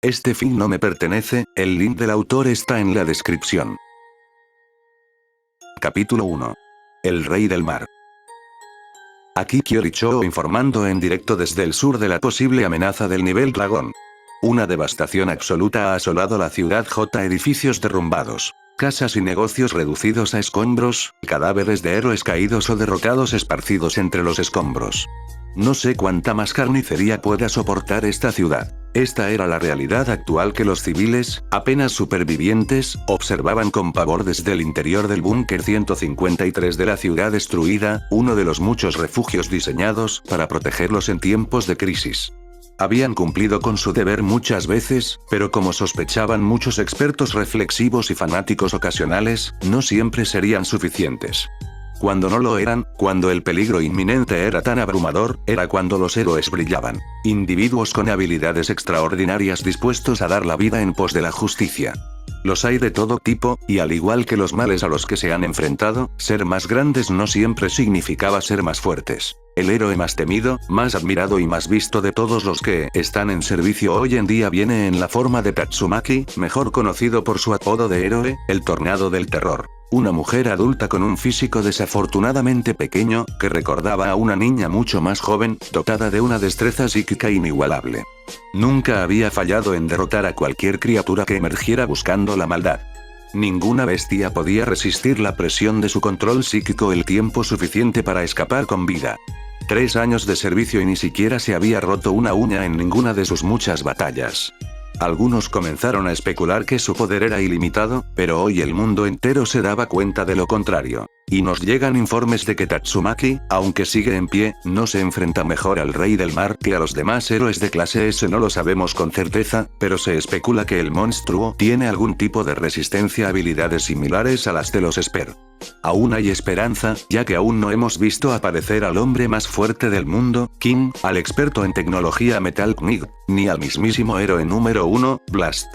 Este fin no me pertenece, el link del autor está en la descripción. Capítulo 1. El Rey del Mar. Aquí Kyorichou informando en directo desde el sur de la posible amenaza del nivel dragón. Una devastación absoluta ha asolado la ciudad J. Edificios derrumbados, casas y negocios reducidos a escombros, cadáveres de héroes caídos o derrotados esparcidos entre los escombros. No sé cuánta más carnicería pueda soportar esta ciudad. Esta era la realidad actual que los civiles, apenas supervivientes, observaban con pavor desde el interior del búnker 153 de la ciudad destruida, uno de los muchos refugios diseñados para protegerlos en tiempos de crisis. Habían cumplido con su deber muchas veces, pero como sospechaban muchos expertos reflexivos y fanáticos ocasionales, no siempre serían suficientes. Cuando no lo eran, cuando el peligro inminente era tan abrumador, era cuando los héroes brillaban. Individuos con habilidades extraordinarias dispuestos a dar la vida en pos de la justicia. Los hay de todo tipo, y al igual que los males a los que se han enfrentado, ser más grandes no siempre significaba ser más fuertes. El héroe más temido, más admirado y más visto de todos los que están en servicio hoy en día viene en la forma de Tatsumaki, mejor conocido por su apodo de héroe, el Tornado del Terror. Una mujer adulta con un físico desafortunadamente pequeño, que recordaba a una niña mucho más joven, dotada de una destreza psíquica inigualable. Nunca había fallado en derrotar a cualquier criatura que emergiera buscando la maldad. Ninguna bestia podía resistir la presión de su control psíquico el tiempo suficiente para escapar con vida. 3 años de servicio y ni siquiera se había roto una uña en ninguna de sus muchas batallas. Algunos comenzaron a especular que su poder era ilimitado, pero hoy el mundo entero se daba cuenta de lo contrario. Y nos llegan informes de que Tatsumaki, aunque sigue en pie, no se enfrenta mejor al Rey del Mar que a los demás héroes de clase S. No lo sabemos con certeza, pero se especula que el monstruo tiene algún tipo de resistencia a habilidades similares a las de los Esper. Aún hay esperanza, ya que aún no hemos visto aparecer al hombre más fuerte del mundo, King, al experto en tecnología Metal Knight, ni al mismísimo héroe número 1, Blast.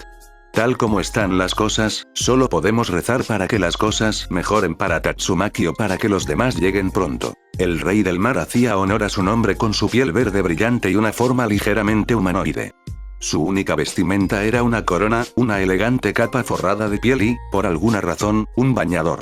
Tal como están las cosas, solo podemos rezar para que las cosas mejoren para Tatsumaki o para que los demás lleguen pronto. El Rey del Mar hacía honor a su nombre con su piel verde brillante y una forma ligeramente humanoide. Su única vestimenta era una corona, una elegante capa forrada de piel y, por alguna razón, un bañador.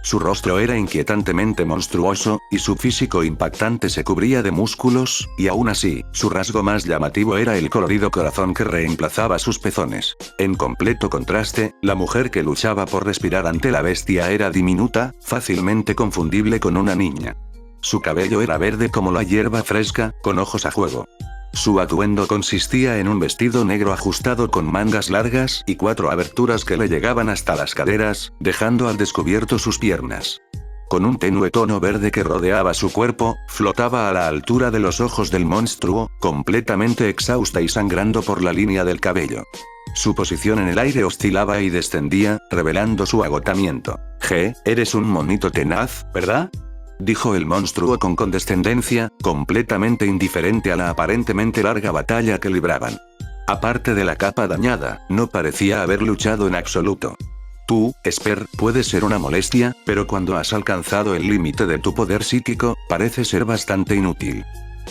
Su rostro era inquietantemente monstruoso, y su físico impactante se cubría de músculos, y aún así, su rasgo más llamativo era el colorido corazón que reemplazaba sus pezones. En completo contraste, la mujer que luchaba por respirar ante la bestia era diminuta, fácilmente confundible con una niña. Su cabello era verde como la hierba fresca, con ojos a juego. Su atuendo consistía en un vestido negro ajustado con mangas largas y 4 aberturas que le llegaban hasta las caderas, dejando al descubierto sus piernas. Con un tenue tono verde que rodeaba su cuerpo, flotaba a la altura de los ojos del monstruo, completamente exhausta y sangrando por la línea del cabello. Su posición en el aire oscilaba y descendía, revelando su agotamiento. Eres un monito tenaz, ¿verdad?, dijo el monstruo con condescendencia, completamente indiferente a la aparentemente larga batalla que libraban. Aparte de la capa dañada, no parecía haber luchado en absoluto. Tú, Esper, puedes ser una molestia, pero cuando has alcanzado el límite de tu poder psíquico, parece ser bastante inútil.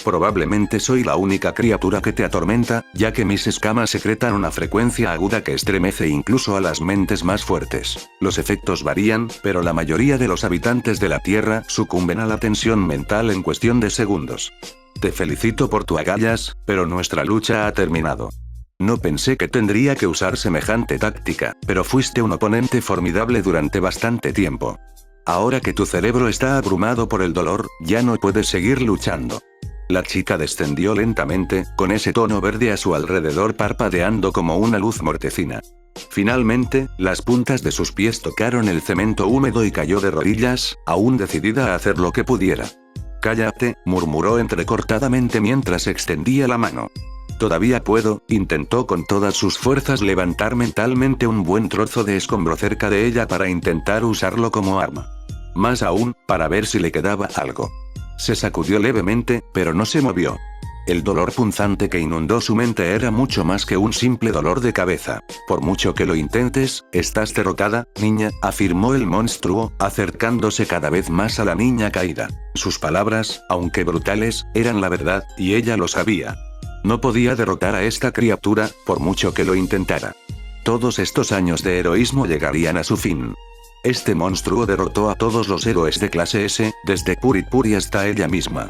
Probablemente soy la única criatura que te atormenta, ya que mis escamas secretan una frecuencia aguda que estremece incluso a las mentes más fuertes. Los efectos varían, pero la mayoría de los habitantes de la Tierra sucumben a la tensión mental en cuestión de segundos. Te felicito por tu agallas, pero nuestra lucha ha terminado. No pensé que tendría que usar semejante táctica, pero fuiste un oponente formidable durante bastante tiempo. Ahora que tu cerebro está abrumado por el dolor, ya no puedes seguir luchando. La chica descendió lentamente, con ese tono verde a su alrededor parpadeando como una luz mortecina. Finalmente, las puntas de sus pies tocaron el cemento húmedo y cayó de rodillas, aún decidida a hacer lo que pudiera. Cállate, murmuró entrecortadamente mientras extendía la mano. Todavía puedo, intentó con todas sus fuerzas levantar mentalmente un buen trozo de escombro cerca de ella para intentar usarlo como arma. Más aún, para ver si le quedaba algo. Se sacudió levemente, pero no se movió. El dolor punzante que inundó su mente era mucho más que un simple dolor de cabeza. Por mucho que lo intentes, estás derrotada, niña, afirmó el monstruo, acercándose cada vez más a la niña caída. Sus palabras, aunque brutales, eran la verdad, y ella lo sabía. No podía derrotar a esta criatura, por mucho que lo intentara. Todos estos años de heroísmo llegarían a su fin. Este monstruo derrotó a todos los héroes de clase S, desde Puri Puri hasta ella misma.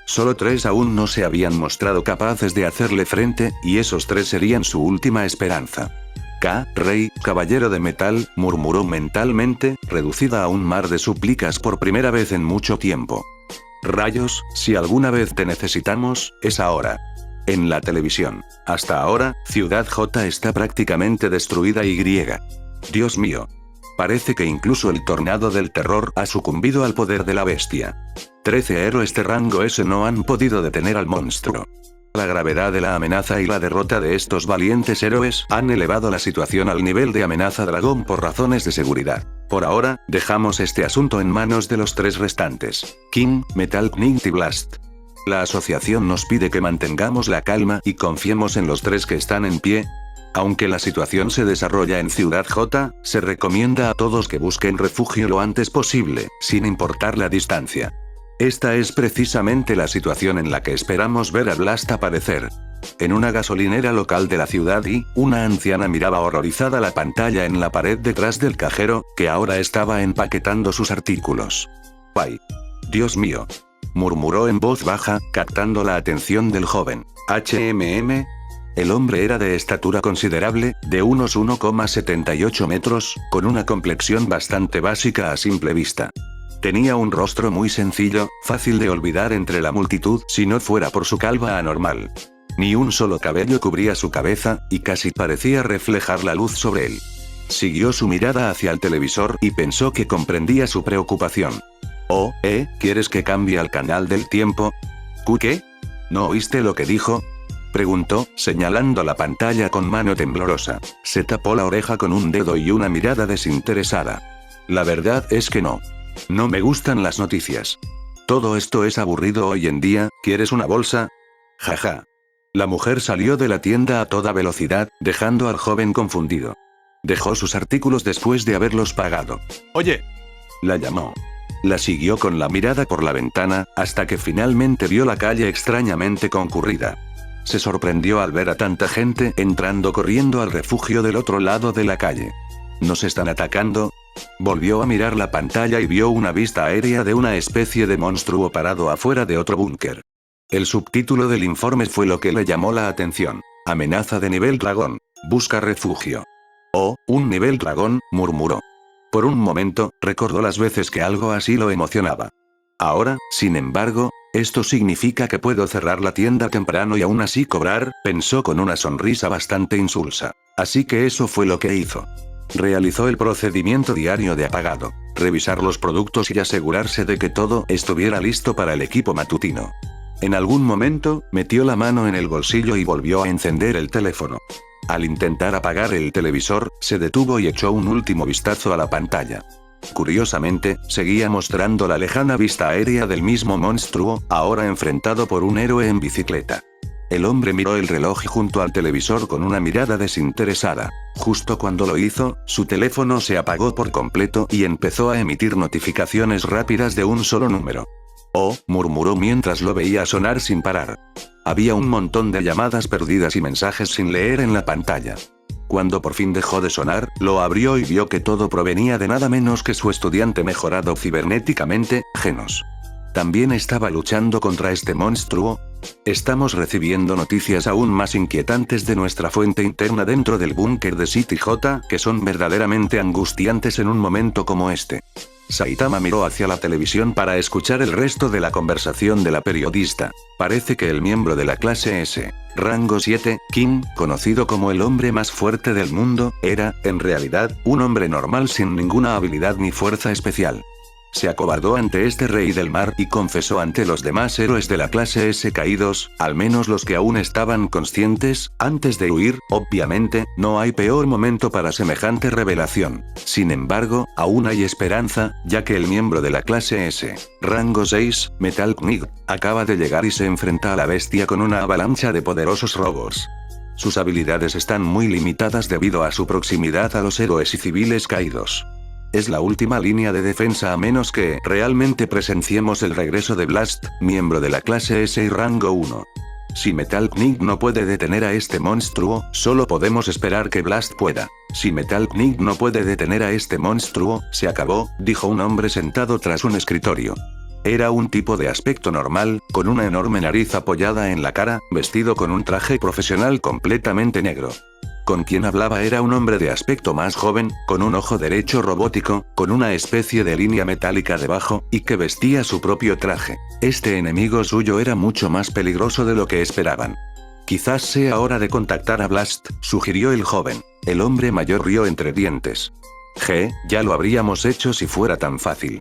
Solo 3 aún no se habían mostrado capaces de hacerle frente, y esos 3 serían su última esperanza. K, Rey, caballero de metal, murmuró mentalmente, reducida a un mar de súplicas por primera vez en mucho tiempo. Rayos, si alguna vez te necesitamos, es ahora. En la televisión. Hasta ahora, Ciudad J está prácticamente destruida y griega. Dios mío. Parece que incluso el tornado del terror ha sucumbido al poder de la bestia. 13 héroes de rango S no han podido detener al monstruo. La gravedad de la amenaza y la derrota de estos valientes héroes han elevado la situación al nivel de amenaza dragón por razones de seguridad. Por ahora, dejamos este asunto en manos de los 3 restantes. King, Metal Knight y Blast. La asociación nos pide que mantengamos la calma y confiemos en los 3 que están en pie. Aunque la situación se desarrolla en Ciudad J, se recomienda a todos que busquen refugio lo antes posible, sin importar la distancia. Esta es precisamente la situación en la que esperamos ver a Blast aparecer. En una gasolinera local de la ciudad una anciana miraba horrorizada la pantalla en la pared detrás del cajero, que ahora estaba empaquetando sus artículos. ¡Ay! ¡Dios mío!, murmuró en voz baja, captando la atención del joven. HMM. El hombre era de estatura considerable, de unos 1,78 metros, con una complexión bastante básica a simple vista. Tenía un rostro muy sencillo, fácil de olvidar entre la multitud si no fuera por su calva anormal. Ni un solo cabello cubría su cabeza, y casi parecía reflejar la luz sobre él. Siguió su mirada hacia el televisor y pensó que comprendía su preocupación. Oh, ¿quieres que cambie al canal del tiempo? ¿Qué? ¿No oíste lo que dijo?, preguntó, señalando la pantalla con mano temblorosa. Se tapó la oreja con un dedo y una mirada desinteresada. La verdad es que no. No me gustan las noticias. Todo esto es aburrido hoy en día. ¿Quieres una bolsa? Jaja. La mujer salió de la tienda a toda velocidad, dejando al joven confundido. Dejó sus artículos después de haberlos pagado. Oye. La llamó. La siguió con la mirada por la ventana, hasta que finalmente vio la calle extrañamente concurrida. Se sorprendió al ver a tanta gente entrando corriendo al refugio del otro lado de la calle. ¿Nos están atacando? Volvió a mirar la pantalla y vio una vista aérea de una especie de monstruo parado afuera de otro búnker. El subtítulo del informe fue lo que le llamó la atención. Amenaza de nivel dragón. Busca refugio. Oh, un nivel dragón, murmuró. Por un momento, recordó las veces que algo así lo emocionaba. Ahora, sin embargo, esto significa que puedo cerrar la tienda temprano y aún así cobrar, pensó con una sonrisa bastante insulsa. Así que eso fue lo que hizo. Realizó el procedimiento diario de apagado, revisar los productos y asegurarse de que todo estuviera listo para el equipo matutino. En algún momento, metió la mano en el bolsillo y volvió a encender el teléfono. Al intentar apagar el televisor, se detuvo y echó un último vistazo a la pantalla. Curiosamente, seguía mostrando la lejana vista aérea del mismo monstruo, ahora enfrentado por un héroe en bicicleta. El hombre miró el reloj junto al televisor con una mirada desinteresada. Justo cuando lo hizo, su teléfono se apagó por completo y empezó a emitir notificaciones rápidas de un solo número. Oh, murmuró mientras lo veía sonar sin parar. Había un montón de llamadas perdidas y mensajes sin leer en la pantalla. Cuando por fin dejó de sonar, lo abrió y vio que todo provenía de nada menos que su estudiante mejorado cibernéticamente, Genos. ¿También estaba luchando contra este monstruo? Estamos recibiendo noticias aún más inquietantes de nuestra fuente interna dentro del búnker de City J, que son verdaderamente angustiantes en un momento como este. Saitama miró hacia la televisión para escuchar el resto de la conversación de la periodista. Parece que el miembro de la clase S, rango 7, King, conocido como el hombre más fuerte del mundo, era, en realidad, un hombre normal sin ninguna habilidad ni fuerza especial. Se acobardó ante este rey del mar y confesó ante los demás héroes de la clase S caídos, al menos los que aún estaban conscientes, antes de huir. Obviamente, no hay peor momento para semejante revelación. Sin embargo, aún hay esperanza, ya que el miembro de la clase S, rango 6, Metal Knight, acaba de llegar y se enfrenta a la bestia con una avalancha de poderosos robots. Sus habilidades están muy limitadas debido a su proximidad a los héroes y civiles caídos. Es la última línea de defensa a menos que realmente presenciemos el regreso de Blast, miembro de la clase S y rango 1. Si Metal Knight no puede detener a este monstruo, solo podemos esperar que Blast pueda. Si Metal Knight no puede detener a este monstruo, se acabó, dijo un hombre sentado tras un escritorio. Era un tipo de aspecto normal, con una enorme nariz apoyada en la cara, vestido con un traje profesional completamente negro. Con quien hablaba era un hombre de aspecto más joven, con un ojo derecho robótico, con una especie de línea metálica debajo, y que vestía su propio traje. Este enemigo suyo era mucho más peligroso de lo que esperaban. Quizás sea hora de contactar a Blast, sugirió el joven. El hombre mayor rió entre dientes. Ya lo habríamos hecho si fuera tan fácil.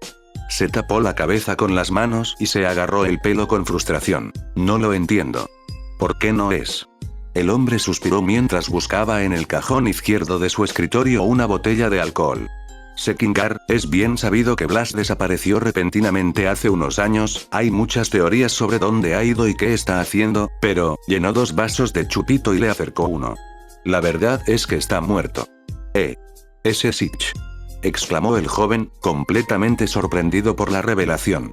Se tapó la cabeza con las manos y se agarró el pelo con frustración. No lo entiendo. ¿Por qué no es? El hombre suspiró mientras buscaba en el cajón izquierdo de su escritorio una botella de alcohol. Sekingar, es bien sabido que Blast desapareció repentinamente hace unos años, hay muchas teorías sobre dónde ha ido y qué está haciendo, pero, llenó 2 vasos de chupito y le acercó uno. La verdad es que está muerto. Ese Sitch. Exclamó el joven, completamente sorprendido por la revelación.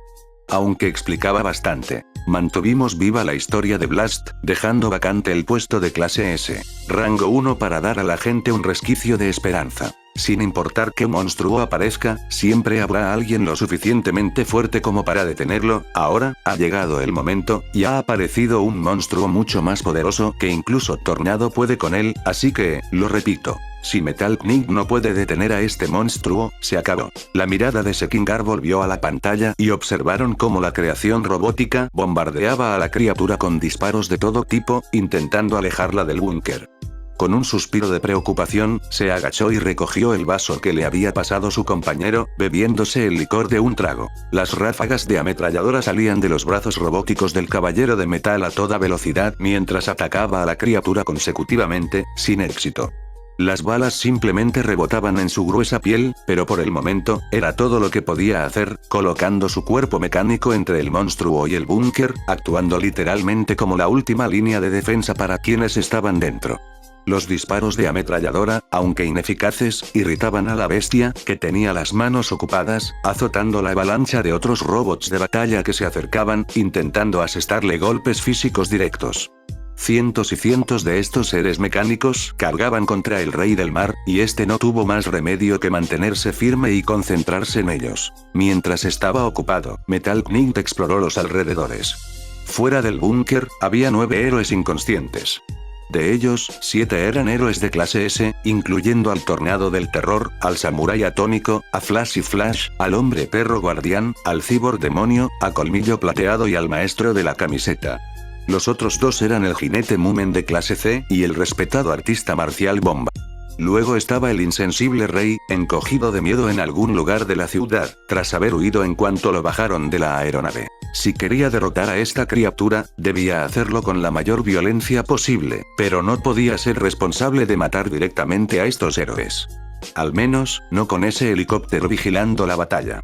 Aunque explicaba bastante. Mantuvimos viva la historia de Blast, dejando vacante el puesto de clase S. Rango 1 para dar a la gente un resquicio de esperanza. Sin importar qué monstruo aparezca, siempre habrá alguien lo suficientemente fuerte como para detenerlo. Ahora, ha llegado el momento, y ha aparecido un monstruo mucho más poderoso que incluso Tornado puede con él, así que, lo repito. Si Metal Knight no puede detener a este monstruo, se acabó. La mirada de Sekingar volvió a la pantalla y observaron cómo la creación robótica bombardeaba a la criatura con disparos de todo tipo, intentando alejarla del búnker. Con un suspiro de preocupación, se agachó y recogió el vaso que le había pasado su compañero, bebiéndose el licor de un trago. Las ráfagas de ametralladora salían de los brazos robóticos del caballero de metal a toda velocidad mientras atacaba a la criatura consecutivamente, sin éxito. Las balas simplemente rebotaban en su gruesa piel, pero por el momento, era todo lo que podía hacer, colocando su cuerpo mecánico entre el monstruo y el búnker, actuando literalmente como la última línea de defensa para quienes estaban dentro. Los disparos de ametralladora, aunque ineficaces, irritaban a la bestia, que tenía las manos ocupadas, azotando la avalancha de otros robots de batalla que se acercaban, intentando asestarle golpes físicos directos. Cientos y cientos de estos seres mecánicos cargaban contra el Rey del Mar, y este no tuvo más remedio que mantenerse firme y concentrarse en ellos. Mientras estaba ocupado, Metal Knight exploró los alrededores. Fuera del búnker, había 9 héroes inconscientes. De ellos, 7 eran héroes de clase S, incluyendo al Tornado del Terror, al Samurái Atómico, a Flash y Flash, al Hombre Perro Guardián, al Cyborg Demonio, a Colmillo Plateado y al Maestro de la Camiseta. Los otros 2 eran el Jinete Mumen de clase C y el respetado artista marcial Bomba. Luego estaba el insensible Rey, encogido de miedo en algún lugar de la ciudad, tras haber huido en cuanto lo bajaron de la aeronave. Si quería derrotar a esta criatura, debía hacerlo con la mayor violencia posible, pero no podía ser responsable de matar directamente a estos héroes. Al menos, no con ese helicóptero vigilando la batalla.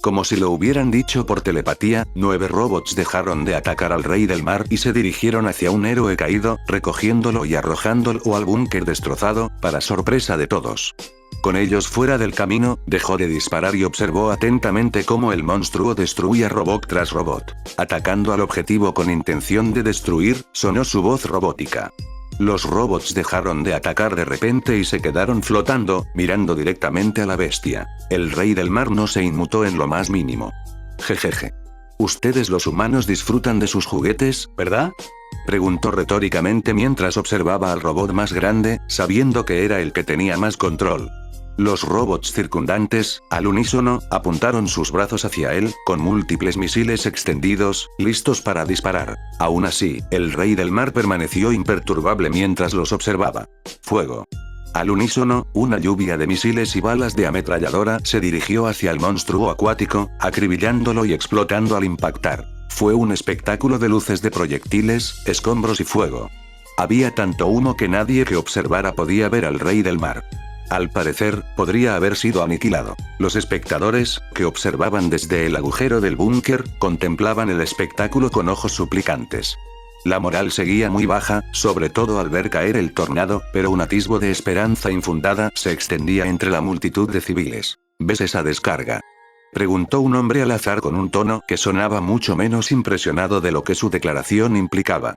Como si lo hubieran dicho por telepatía, 9 robots dejaron de atacar al Rey del Mar y se dirigieron hacia un héroe caído, recogiéndolo y arrojándolo al búnker destrozado, para sorpresa de todos. Con ellos fuera del camino, dejó de disparar y observó atentamente cómo el monstruo destruía robot tras robot. Atacando al objetivo con intención de destruir, sonó su voz robótica. Los robots dejaron de atacar de repente y se quedaron flotando, mirando directamente a la bestia. El Rey del Mar no se inmutó en lo más mínimo. Jejeje. Ustedes los humanos disfrutan de sus juguetes, ¿verdad? Preguntó retóricamente mientras observaba al robot más grande, sabiendo que era el que tenía más control. Los robots circundantes, al unísono, apuntaron sus brazos hacia él, con múltiples misiles extendidos, listos para disparar. Aún así, el Rey del Mar permaneció imperturbable mientras los observaba. Fuego. Al unísono, una lluvia de misiles y balas de ametralladora se dirigió hacia el monstruo acuático, acribillándolo y explotando al impactar. Fue un espectáculo de luces de proyectiles, escombros y fuego. Había tanto humo que nadie que observara podía ver al Rey del Mar. Al parecer, podría haber sido aniquilado. Los espectadores, que observaban desde el agujero del búnker, contemplaban el espectáculo con ojos suplicantes. La moral seguía muy baja, sobre todo al ver caer el tornado, pero un atisbo de esperanza infundada se extendía entre la multitud de civiles. ¿Ves esa descarga?, preguntó un hombre al azar con un tono que sonaba mucho menos impresionado de lo que su declaración implicaba.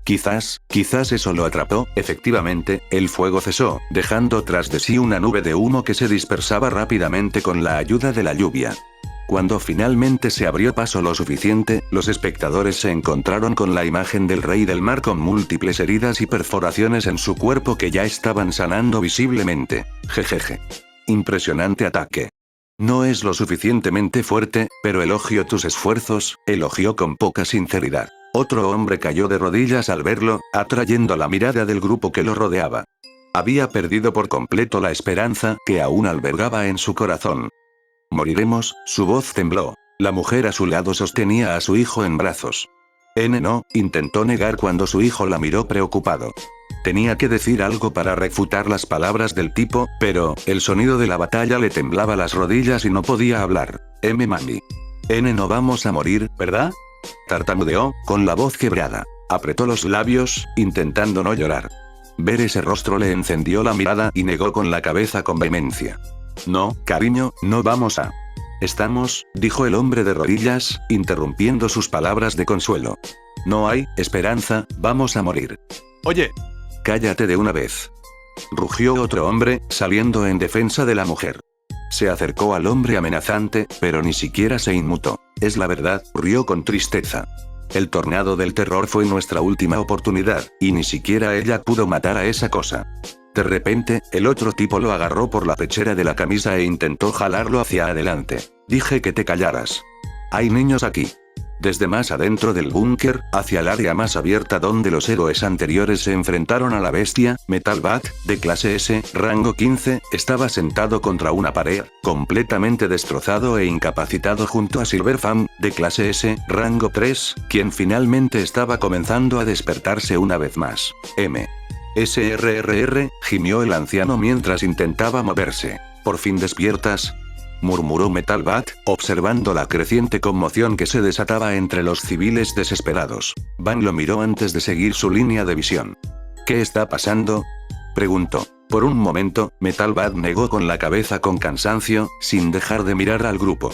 Quizás eso lo atrapó. Efectivamente, el fuego cesó, dejando tras de sí una nube de humo que se dispersaba rápidamente con la ayuda de la lluvia. Cuando finalmente se abrió paso lo suficiente, los espectadores se encontraron con la imagen del Rey del Mar con múltiples heridas y perforaciones en su cuerpo que ya estaban sanando visiblemente. Jejeje. Impresionante ataque. No es lo suficientemente fuerte, pero elogio tus esfuerzos, elogió con poca sinceridad. Otro hombre cayó de rodillas al verlo, atrayendo la mirada del grupo que lo rodeaba. Había perdido por completo la esperanza que aún albergaba en su corazón. Moriremos, su voz tembló. La mujer a su lado sostenía a su hijo en brazos. No, intentó negar cuando su hijo la miró preocupado. Tenía que decir algo para refutar las palabras del tipo, pero el sonido de la batalla le temblaba las rodillas y no podía hablar. Mami. No vamos a morir, ¿verdad? Tartamudeó, con la voz quebrada. Apretó los labios, intentando no llorar. Ver ese rostro le encendió la mirada y negó con la cabeza con vehemencia. No, cariño, no vamos a... Estamos, dijo el hombre de rodillas, interrumpiendo sus palabras de consuelo. No hay esperanza, vamos a morir. Oye. Cállate de una vez. Rugió otro hombre, saliendo en defensa de la mujer. Se acercó al hombre amenazante, pero ni siquiera se inmutó. Es la verdad, rió con tristeza. El tornado del terror fue nuestra última oportunidad, y ni siquiera ella pudo matar a esa cosa. De repente, el otro tipo lo agarró por la pechera de la camisa e intentó jalarlo hacia adelante. Dije que te callaras. Hay niños aquí. Desde más adentro del búnker, hacia el área más abierta donde los héroes anteriores se enfrentaron a la bestia, Metal Bat, de clase S, rango 15, estaba sentado contra una pared, completamente destrozado e incapacitado junto a Silverfang, de clase S, rango 3, quien finalmente estaba comenzando a despertarse una vez más. SRRR, gimió el anciano mientras intentaba moverse. ¿Por fin despiertas?, murmuró Metal Bat, observando la creciente conmoción que se desataba entre los civiles desesperados. Van lo miró antes de seguir su línea de visión. ¿Qué está pasando?, preguntó. Por un momento, Metal Bat negó con la cabeza con cansancio, sin dejar de mirar al grupo.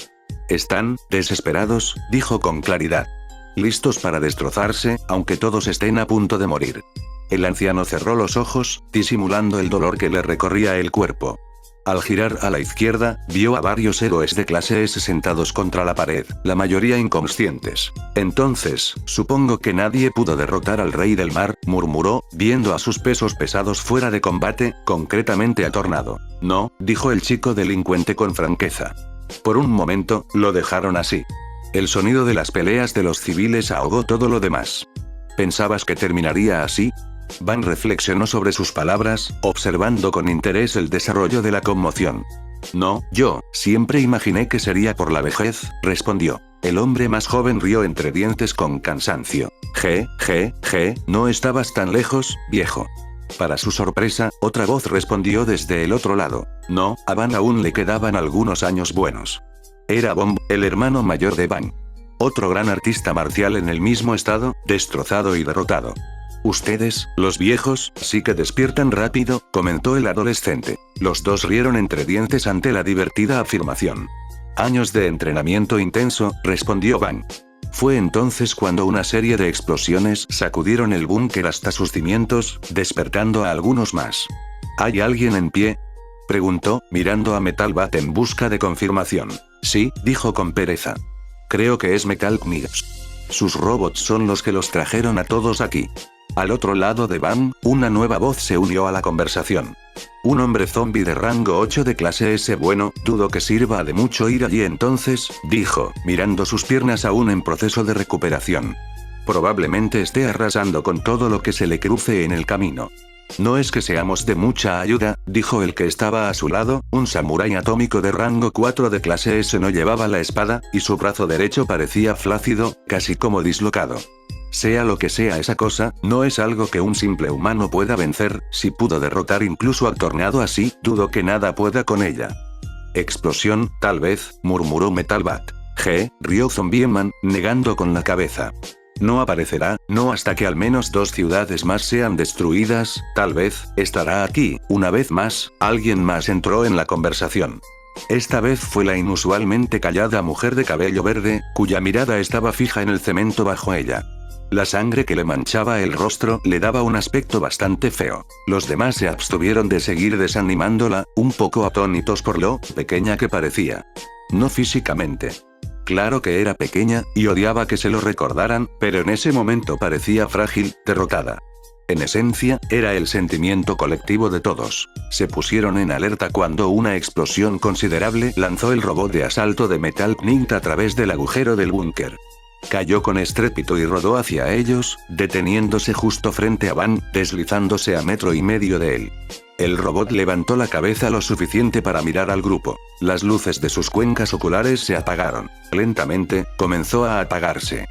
Están desesperados, dijo con claridad. Listos para destrozarse, aunque todos estén a punto de morir. El anciano cerró los ojos, disimulando el dolor que le recorría el cuerpo. Al girar a la izquierda, vio a varios héroes de clase S sentados contra la pared, la mayoría inconscientes. Entonces, supongo que nadie pudo derrotar al Rey del Mar, murmuró, viendo a sus pesos pesados fuera de combate, concretamente a Tornado. No, dijo el chico delincuente con franqueza. Por un momento, lo dejaron así. El sonido de las peleas de los civiles ahogó todo lo demás. ¿Pensabas que terminaría así?, Van reflexionó sobre sus palabras, observando con interés el desarrollo de la conmoción. No, yo siempre imaginé que sería por la vejez, respondió. El hombre más joven rió entre dientes con cansancio. No estabas tan lejos, viejo. Para su sorpresa, otra voz respondió desde el otro lado. No, a Van aún le quedaban algunos años buenos. Era Bomb, el hermano mayor de Van. Otro gran artista marcial en el mismo estado, destrozado y derrotado. Ustedes, los viejos, sí que despiertan rápido, comentó el adolescente. Los dos rieron entre dientes ante la divertida afirmación. Años de entrenamiento intenso, respondió Van. Fue entonces cuando una serie de explosiones sacudieron el búnker hasta sus cimientos, despertando a algunos más. ¿Hay alguien en pie?, preguntó, mirando a Metal Bat en busca de confirmación. Sí, dijo con pereza. Creo que es Metal Knights. Sus robots son los que los trajeron a todos aquí. Al otro lado de Van, una nueva voz se unió a la conversación. Un hombre zombie de rango 8 de clase S. Bueno, dudo que sirva de mucho ir allí entonces, dijo, mirando sus piernas aún en proceso de recuperación. Probablemente esté arrasando con todo lo que se le cruce en el camino. No es que seamos de mucha ayuda, dijo el que estaba a su lado, un samurái atómico de rango 4 de clase S. No llevaba la espada, y su brazo derecho parecía flácido, casi como dislocado. Sea lo que sea esa cosa, no es algo que un simple humano pueda vencer. Si pudo derrotar incluso a Tornado así, dudo que nada pueda con ella. Explosión, tal vez, murmuró Metal Bat. Rió Zombieman, negando con la cabeza. No aparecerá, no hasta que al menos 2 ciudades más sean destruidas, tal vez, estará aquí. Una vez más, alguien más entró en la conversación. Esta vez fue la inusualmente callada mujer de cabello verde, cuya mirada estaba fija en el cemento bajo ella. La sangre que le manchaba el rostro le daba un aspecto bastante feo. Los demás se abstuvieron de seguir desanimándola, un poco atónitos por lo pequeña que parecía. No físicamente. Claro que era pequeña, y odiaba que se lo recordaran, pero en ese momento parecía frágil, derrotada. En esencia, era el sentimiento colectivo de todos. Se pusieron en alerta cuando una explosión considerable lanzó el robot de asalto de Metal Knight a través del agujero del búnker. Cayó con estrépito y rodó hacia ellos, deteniéndose justo frente a Van, deslizándose a 1,5 metros de él. El robot levantó la cabeza lo suficiente para mirar al grupo. Las luces de sus cuencas oculares se apagaron. Lentamente, comenzó a apagarse.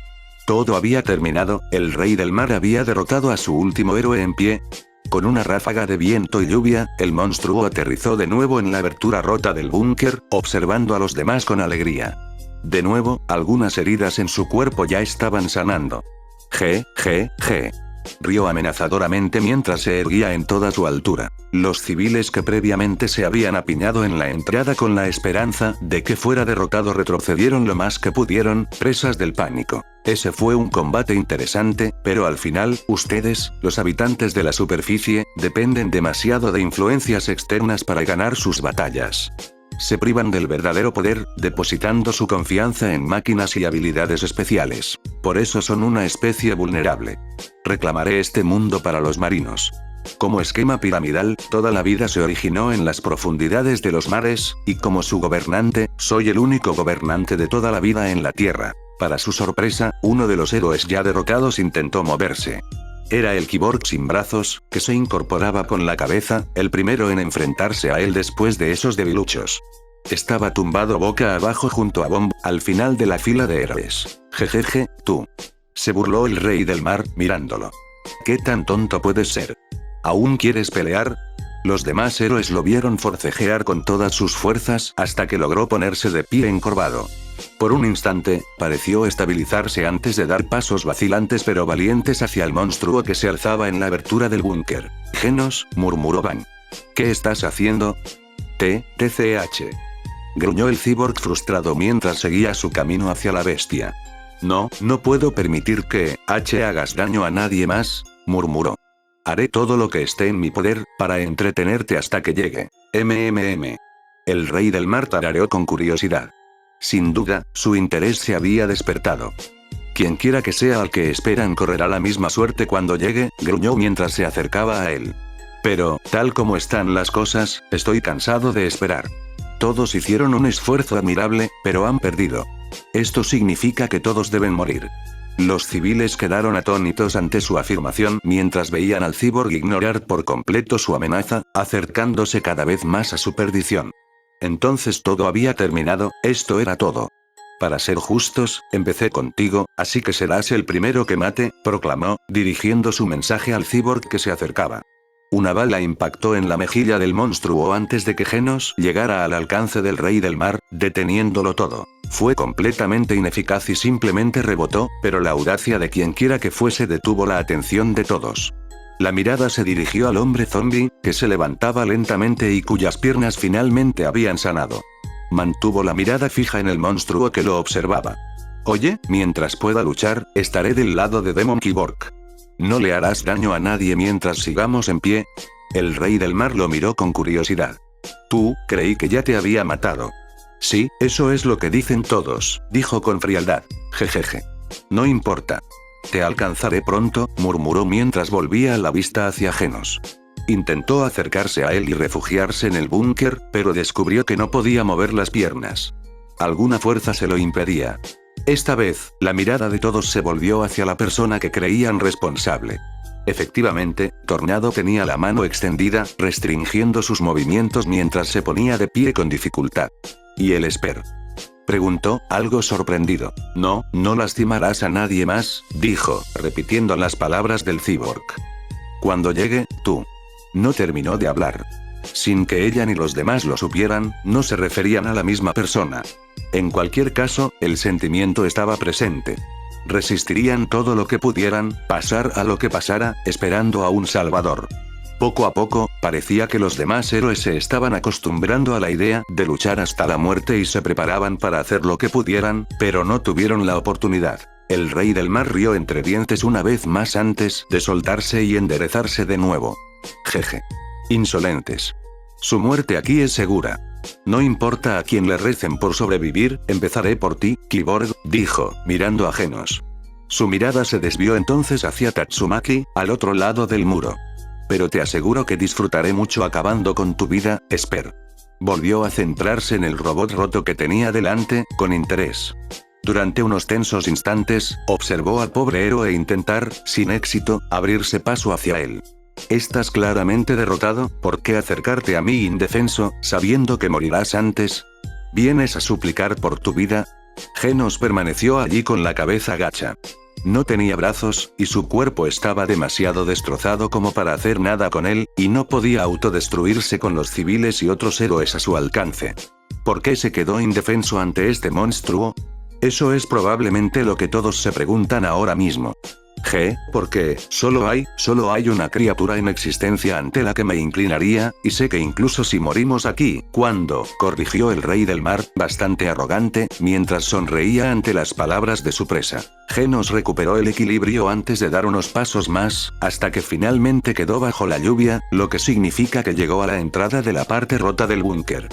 Todo había terminado, el rey del mar había derrotado a su último héroe en pie. Con una ráfaga de viento y lluvia, el monstruo aterrizó de nuevo en la abertura rota del búnker, observando a los demás con alegría. De nuevo, algunas heridas en su cuerpo ya estaban sanando. G. Rió amenazadoramente mientras se erguía en toda su altura. Los civiles que previamente se habían apiñado en la entrada con la esperanza de que fuera derrotado retrocedieron lo más que pudieron, presas del pánico. Ese fue un combate interesante, pero al final, ustedes, los habitantes de la superficie, dependen demasiado de influencias externas para ganar sus batallas. Se privan del verdadero poder, depositando su confianza en máquinas y habilidades especiales. Por eso son una especie vulnerable. Reclamaré este mundo para los marinos. Como esquema piramidal, toda la vida se originó en las profundidades de los mares, y como su gobernante, soy el único gobernante de toda la vida en la Tierra. Para su sorpresa, uno de los héroes ya derrotados intentó moverse. Era el Cyborg sin brazos, que se incorporaba con la cabeza, el primero en enfrentarse a él después de esos debiluchos. Estaba tumbado boca abajo junto a Bomb, al final de la fila de héroes. Jejeje, tú. Se burló el rey del mar, mirándolo. ¿Qué tan tonto puedes ser? ¿Aún quieres pelear? Los demás héroes lo vieron forcejear con todas sus fuerzas hasta que logró ponerse de pie encorvado. Por un instante, pareció estabilizarse antes de dar pasos vacilantes pero valientes hacia el monstruo que se alzaba en la abertura del búnker. Genos, murmuró Van. ¿Qué estás haciendo? TCH. Gruñó el cyborg frustrado mientras seguía su camino hacia la bestia. No puedo permitir que hagas daño a nadie más, murmuró. Haré todo lo que esté en mi poder, para entretenerte hasta que llegue. El rey del mar tarareó con curiosidad. Sin duda, su interés se había despertado. Quienquiera que sea al que esperan correrá la misma suerte cuando llegue, gruñó mientras se acercaba a él. Pero, tal como están las cosas, estoy cansado de esperar. Todos hicieron un esfuerzo admirable, pero han perdido. Esto significa que todos deben morir. Los civiles quedaron atónitos ante su afirmación mientras veían al cyborg ignorar por completo su amenaza, acercándose cada vez más a su perdición. Entonces todo había terminado, esto era todo. Para ser justos, empecé contigo, así que serás el primero que mate, proclamó, dirigiendo su mensaje al cyborg que se acercaba. Una bala impactó en la mejilla del monstruo antes de que Genos llegara al alcance del rey del mar, deteniéndolo todo. Fue completamente ineficaz y simplemente rebotó, pero la audacia de quienquiera que fuese detuvo la atención de todos. La mirada se dirigió al hombre zombie, que se levantaba lentamente y cuyas piernas finalmente habían sanado. Mantuvo la mirada fija en el monstruo que lo observaba. Oye, mientras pueda luchar, estaré del lado de Demon Cyborg. ¿No le harás daño a nadie mientras sigamos en pie? El rey del mar lo miró con curiosidad. Creí que ya te había matado. Sí, eso es lo que dicen todos, dijo con frialdad. Jejeje. No importa. Te alcanzaré pronto, murmuró mientras volvía la vista hacia Genos. Intentó acercarse a él y refugiarse en el búnker, pero descubrió que no podía mover las piernas. Alguna fuerza se lo impedía. Esta vez, la mirada de todos se volvió hacia la persona que creían responsable. Efectivamente, Tornado tenía la mano extendida, restringiendo sus movimientos mientras se ponía de pie con dificultad. ¿Y el Esper? Preguntó, algo sorprendido. No lastimarás a nadie más, dijo, repitiendo las palabras del cyborg. Cuando llegue, tú. No terminó de hablar. Sin que ella ni los demás lo supieran, no se referían a la misma persona. En cualquier caso, el sentimiento estaba presente. Resistirían todo lo que pudieran, pasar a lo que pasara, esperando a un salvador. Poco a poco, parecía que los demás héroes se estaban acostumbrando a la idea de luchar hasta la muerte y se preparaban para hacer lo que pudieran, pero no tuvieron la oportunidad. El rey del mar rió entre dientes una vez más antes de soltarse y enderezarse de nuevo. Jeje. Insolentes. Su muerte aquí es segura. No importa a quién le recen por sobrevivir, empezaré por ti, Kyborg, dijo, mirando a Genos. Su mirada se desvió entonces hacia Tatsumaki, al otro lado del muro. Pero te aseguro que disfrutaré mucho acabando con tu vida, Esper. Volvió a centrarse en el robot roto que tenía delante, con interés. Durante unos tensos instantes, observó al pobre héroe intentar, sin éxito, abrirse paso hacia él. Estás claramente derrotado, ¿por qué acercarte a mí indefenso, sabiendo que morirás antes? ¿Vienes a suplicar por tu vida? Genos permaneció allí con la cabeza gacha. No tenía brazos, y su cuerpo estaba demasiado destrozado como para hacer nada con él, y no podía autodestruirse con los civiles y otros héroes a su alcance. ¿Por qué se quedó indefenso ante este monstruo? Eso es probablemente lo que todos se preguntan ahora mismo. Porque solo hay una criatura en existencia ante la que me inclinaría, y sé que incluso si morimos aquí, cuando, corrigió el rey del mar, bastante arrogante, mientras sonreía ante las palabras de su presa. Genos recuperó el equilibrio antes de dar unos pasos más, hasta que finalmente quedó bajo la lluvia, lo que significa que llegó a la entrada de la parte rota del búnker.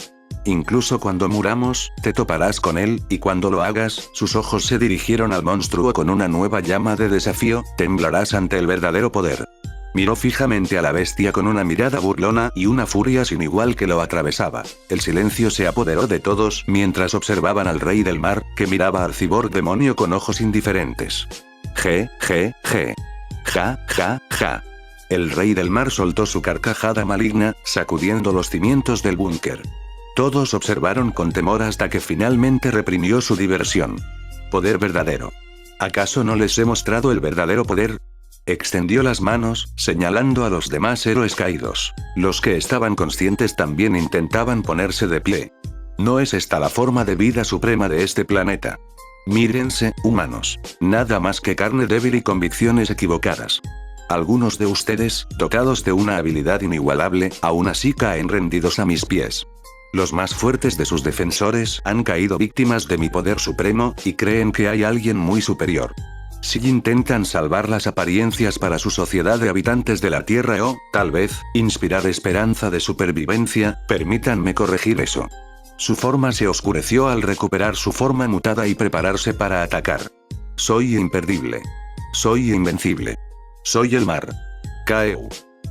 Incluso cuando muramos, te toparás con él, y cuando lo hagas, sus ojos se dirigieron al monstruo con una nueva llama de desafío, temblarás ante el verdadero poder. Miró fijamente a la bestia con una mirada burlona y una furia sin igual que lo atravesaba. El silencio se apoderó de todos mientras observaban al rey del mar, que miraba al cyborg demonio con ojos indiferentes. Ja, ja, ja. El rey del mar soltó su carcajada maligna, sacudiendo los cimientos del búnker. Todos observaron con temor hasta que finalmente reprimió su diversión. Poder verdadero. ¿Acaso no les he mostrado el verdadero poder? Extendió las manos, señalando a los demás héroes caídos. Los que estaban conscientes también intentaban ponerse de pie. ¿No es esta la forma de vida suprema de este planeta? Mírense, humanos. Nada más que carne débil y convicciones equivocadas. Algunos de ustedes, dotados de una habilidad inigualable, aún así caen rendidos a mis pies. Los más fuertes de sus defensores han caído víctimas de mi poder supremo, y creen que hay alguien muy superior. Si intentan salvar las apariencias para su sociedad de habitantes de la Tierra o, tal vez, inspirar esperanza de supervivencia, permítanme corregir eso. Su forma se oscureció al recuperar su forma mutada y prepararse para atacar. Soy imperdible. Soy invencible. Soy el mar. Kaeu.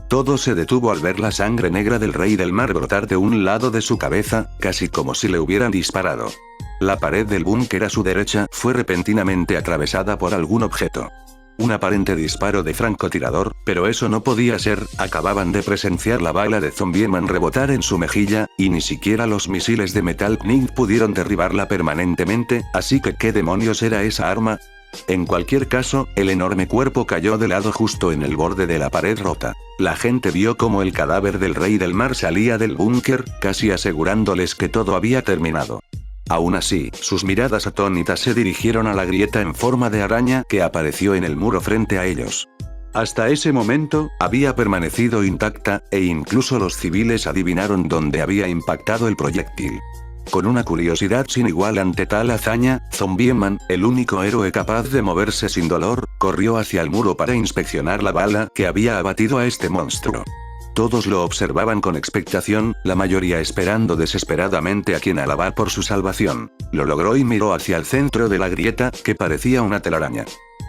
Todo se detuvo al ver la sangre negra del rey del mar brotar de un lado de su cabeza, casi como si le hubieran disparado. La pared del búnker a su derecha fue repentinamente atravesada por algún objeto. Un aparente disparo de francotirador, pero eso no podía ser, acababan de presenciar la bala de Zombieman rebotar en su mejilla, y ni siquiera los misiles de Metal Knight pudieron derribarla permanentemente, así que ¿qué demonios era esa arma? En cualquier caso, el enorme cuerpo cayó de lado justo en el borde de la pared rota. La gente vio cómo el cadáver del rey del mar salía del búnker, casi asegurándoles que todo había terminado. Aún así, sus miradas atónitas se dirigieron a la grieta en forma de araña que apareció en el muro frente a ellos. Hasta ese momento, había permanecido intacta, e incluso los civiles adivinaron dónde había impactado el proyectil. Con una curiosidad sin igual ante tal hazaña, Zombieman, el único héroe capaz de moverse sin dolor, corrió hacia el muro para inspeccionar la bala que había abatido a este monstruo. Todos lo observaban con expectación, la mayoría esperando desesperadamente a quien alabar por su salvación. Lo logró y miró hacia el centro de la grieta, que parecía una telaraña.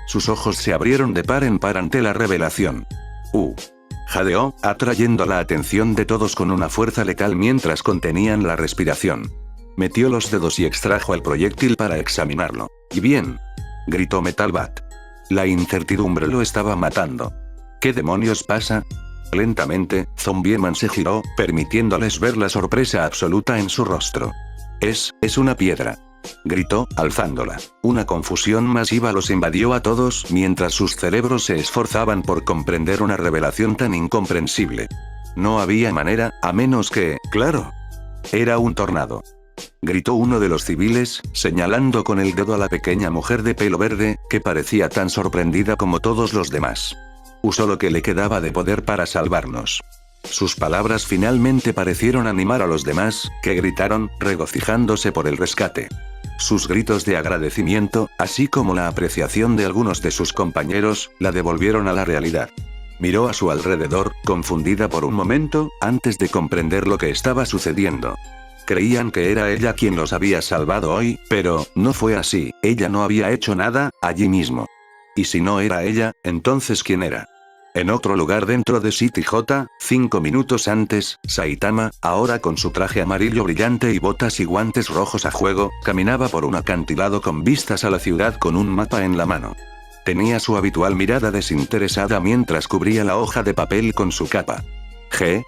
Sus ojos se abrieron de par en par ante la revelación. Jadeó, atrayendo la atención de todos con una fuerza letal mientras contenían la respiración. Metió los dedos y extrajo el proyectil para examinarlo. «¿Y bien?», gritó Metal Bat. La incertidumbre lo estaba matando. ¿Qué demonios pasa? Lentamente, Zombieman se giró, permitiéndoles ver la sorpresa absoluta en su rostro. Es una piedra», gritó, alzándola. Una confusión masiva los invadió a todos mientras sus cerebros se esforzaban por comprender una revelación tan incomprensible. No había manera, a menos que, claro. Era un tornado. Gritó uno de los civiles, señalando con el dedo a la pequeña mujer de pelo verde, que parecía tan sorprendida como todos los demás. Usó lo que le quedaba de poder para salvarnos. Sus palabras finalmente parecieron animar a los demás, que gritaron, regocijándose por el rescate. Sus gritos de agradecimiento, así como la apreciación de algunos de sus compañeros, la devolvieron a la realidad. Miró a su alrededor, confundida por un momento, antes de comprender lo que estaba sucediendo. Creían que era ella quien los había salvado hoy, pero no fue así, ella no había hecho nada, allí mismo. Y si no era ella, entonces ¿quién era? En otro lugar dentro de City J, 5 minutos antes, Saitama, ahora con su traje amarillo brillante y botas y guantes rojos a juego, caminaba por un acantilado con vistas a la ciudad con un mapa en la mano. Tenía su habitual mirada desinteresada mientras cubría la hoja de papel con su capa.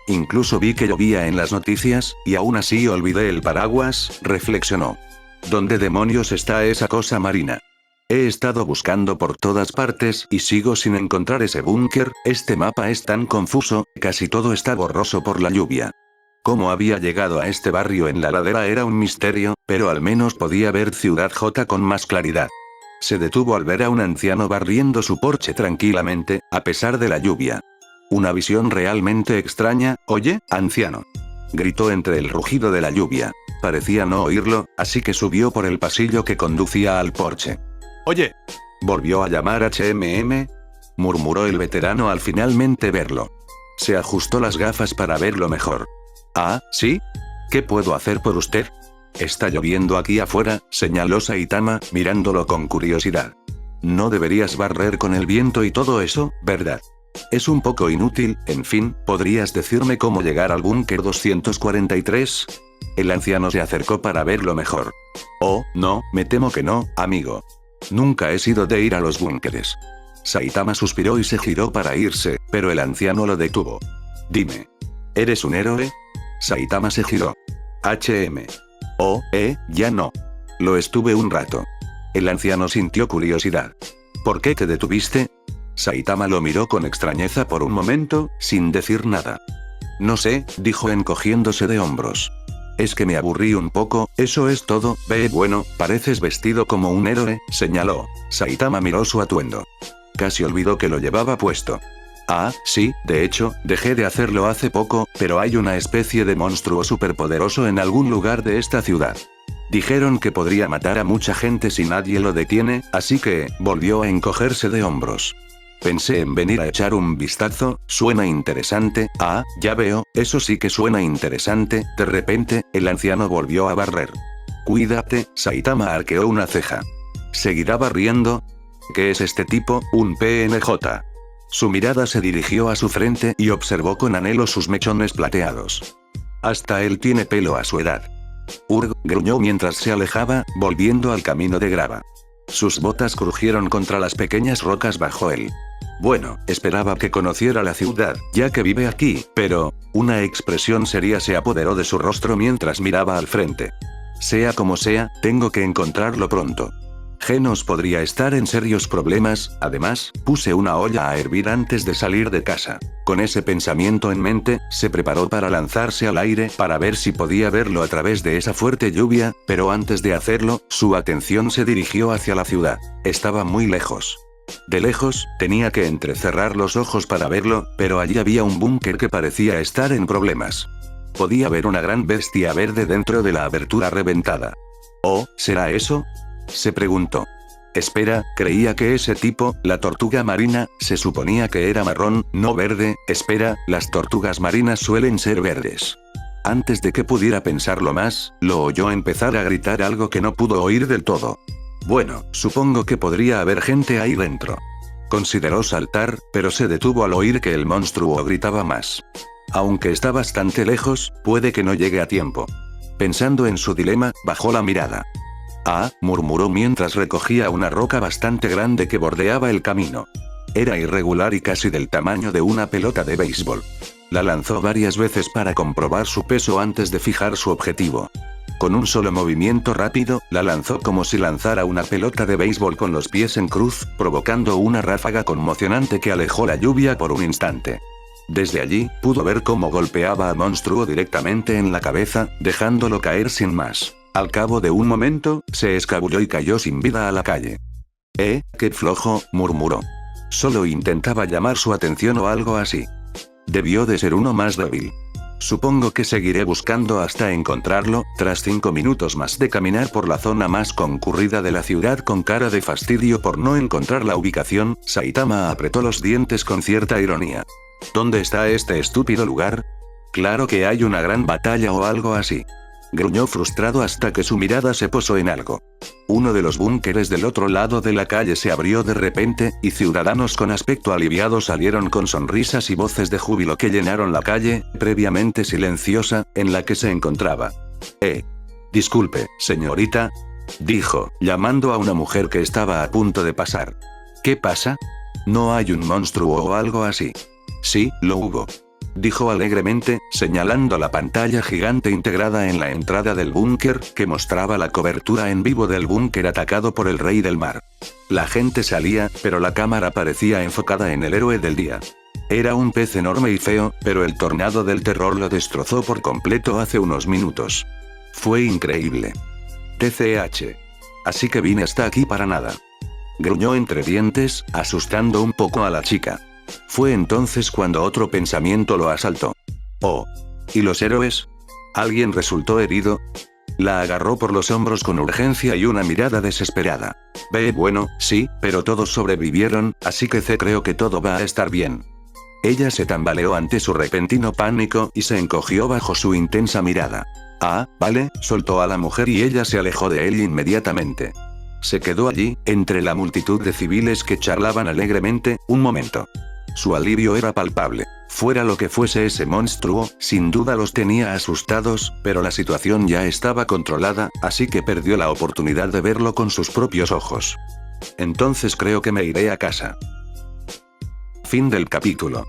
Incluso vi que llovía en las noticias, y aún así olvidé el paraguas, reflexionó. ¿Dónde demonios está esa cosa marina? He estado buscando por todas partes y sigo sin encontrar ese búnker, este mapa es tan confuso, casi todo está borroso por la lluvia. Cómo había llegado a este barrio en la ladera era un misterio, pero al menos podía ver Ciudad J con más claridad. Se detuvo al ver a un anciano barriendo su porche tranquilamente, a pesar de la lluvia. Una visión realmente extraña, «Oye, anciano», gritó entre el rugido de la lluvia. Parecía no oírlo, así que subió por el pasillo que conducía al porche. «Oye», volvió a llamar HMM, murmuró el veterano al finalmente verlo. Se ajustó las gafas para verlo mejor. «Ah, ¿sí? ¿Qué puedo hacer por usted?» «Está lloviendo aquí afuera», señaló Saitama, mirándolo con curiosidad. «No deberías barrer con el viento y todo eso, ¿verdad? Es un poco inútil, en fin, ¿podrías decirme cómo llegar al búnker 243? El anciano se acercó para verlo mejor. «Oh, no, me temo que no, amigo. Nunca he sido de ir a los búnkeres». Saitama suspiró y se giró para irse, pero el anciano lo detuvo. «Dime. ¿Eres un héroe?» Saitama se giró. «HM. Oh, ya no. Lo estuve un rato». El anciano sintió curiosidad. «¿Por qué te detuviste?» Saitama lo miró con extrañeza por un momento, sin decir nada. «No sé», dijo encogiéndose de hombros. «Es que me aburrí un poco, eso es todo». Bueno, pareces vestido como un héroe», señaló. Saitama miró su atuendo. Casi olvidó que lo llevaba puesto. «Ah, sí, de hecho, dejé de hacerlo hace poco, pero hay una especie de monstruo superpoderoso en algún lugar de esta ciudad. Dijeron que podría matar a mucha gente si nadie lo detiene, así que», volvió a encogerse de hombros. «Pensé en venir a echar un vistazo, suena interesante». «Ah, ya veo, eso sí que suena interesante». De repente, el anciano volvió a barrer. «Cuídate», Saitama arqueó una ceja. «¿Seguirá barriendo? ¿Qué es este tipo, un PNJ?» Su mirada se dirigió a su frente y observó con anhelo sus mechones plateados. «Hasta él tiene pelo a su edad». Urg, gruñó mientras se alejaba, volviendo al camino de grava. Sus botas crujieron contra las pequeñas rocas bajo él. Bueno, esperaba que conociera la ciudad, ya que vive aquí, pero una expresión seria se apoderó de su rostro mientras miraba al frente. «Sea como sea, tengo que encontrarlo pronto. Genos podría estar en serios problemas, además, puse una olla a hervir antes de salir de casa». Con ese pensamiento en mente, se preparó para lanzarse al aire para ver si podía verlo a través de esa fuerte lluvia, pero antes de hacerlo, su atención se dirigió hacia la ciudad. Estaba muy lejos. De lejos, tenía que entrecerrar los ojos para verlo, pero allí había un búnker que parecía estar en problemas. Podía ver una gran bestia verde dentro de la abertura reventada. «¿Oh, será eso?», se preguntó. Espera, creía que ese tipo, la tortuga marina, se suponía que era marrón, no verde. Espera, las tortugas marinas suelen ser verdes. Antes de que pudiera pensarlo más, lo oyó empezar a gritar algo que no pudo oír del todo. Bueno, supongo que podría haber gente ahí dentro. Consideró saltar, pero se detuvo al oír que el monstruo gritaba más. Aunque está bastante lejos, puede que no llegue a tiempo. Pensando en su dilema, bajó la mirada. «Ah», murmuró mientras recogía una roca bastante grande que bordeaba el camino. Era irregular y casi del tamaño de una pelota de béisbol. La lanzó varias veces para comprobar su peso antes de fijar su objetivo. Con un solo movimiento rápido, la lanzó como si lanzara una pelota de béisbol con los pies en cruz, provocando una ráfaga conmocionante que alejó la lluvia por un instante. Desde allí, pudo ver cómo golpeaba al monstruo directamente en la cabeza, dejándolo caer sin más. Al cabo de un momento, se escabulló y cayó sin vida a la calle. «Qué flojo», murmuró. Solo intentaba llamar su atención o algo así. Debió de ser uno más débil. Supongo que seguiré buscando hasta encontrarlo. Tras 5 minutos más de caminar por la zona más concurrida de la ciudad con cara de fastidio por no encontrar la ubicación, Saitama apretó los dientes con cierta ironía. ¿Dónde está este estúpido lugar? Claro que hay una gran batalla o algo así. Gruñó frustrado hasta que su mirada se posó en algo. Uno de los búnkeres del otro lado de la calle se abrió de repente, y ciudadanos con aspecto aliviado salieron con sonrisas y voces de júbilo que llenaron la calle, previamente silenciosa, en la que se encontraba. Disculpe, señorita, dijo, llamando a una mujer que estaba a punto de pasar. ¿Qué pasa? ¿No hay un monstruo o algo así? Sí, lo hubo. Dijo alegremente, señalando la pantalla gigante integrada en la entrada del búnker, que mostraba la cobertura en vivo del búnker atacado por el Rey del Mar. La gente salía, pero la cámara parecía enfocada en el héroe del día. Era un pez enorme y feo, pero el tornado del terror lo destrozó por completo hace unos minutos. Fue increíble. TCH. Así que vine hasta aquí para nada. Gruñó entre dientes, asustando un poco a la chica. Fue entonces cuando otro pensamiento lo asaltó. Oh. ¿Y los héroes? ¿Alguien resultó herido? La agarró por los hombros con urgencia y una mirada desesperada. Bueno, sí, pero todos sobrevivieron, así que creo que todo va a estar bien. Ella se tambaleó ante su repentino pánico y se encogió bajo su intensa mirada. Ah, vale, soltó a la mujer y ella se alejó de él inmediatamente. Se quedó allí, entre la multitud de civiles que charlaban alegremente, un momento. Su alivio era palpable. Fuera lo que fuese ese monstruo, sin duda los tenía asustados, pero la situación ya estaba controlada, así que perdió la oportunidad de verlo con sus propios ojos. Entonces creo que me iré a casa. Fin del capítulo.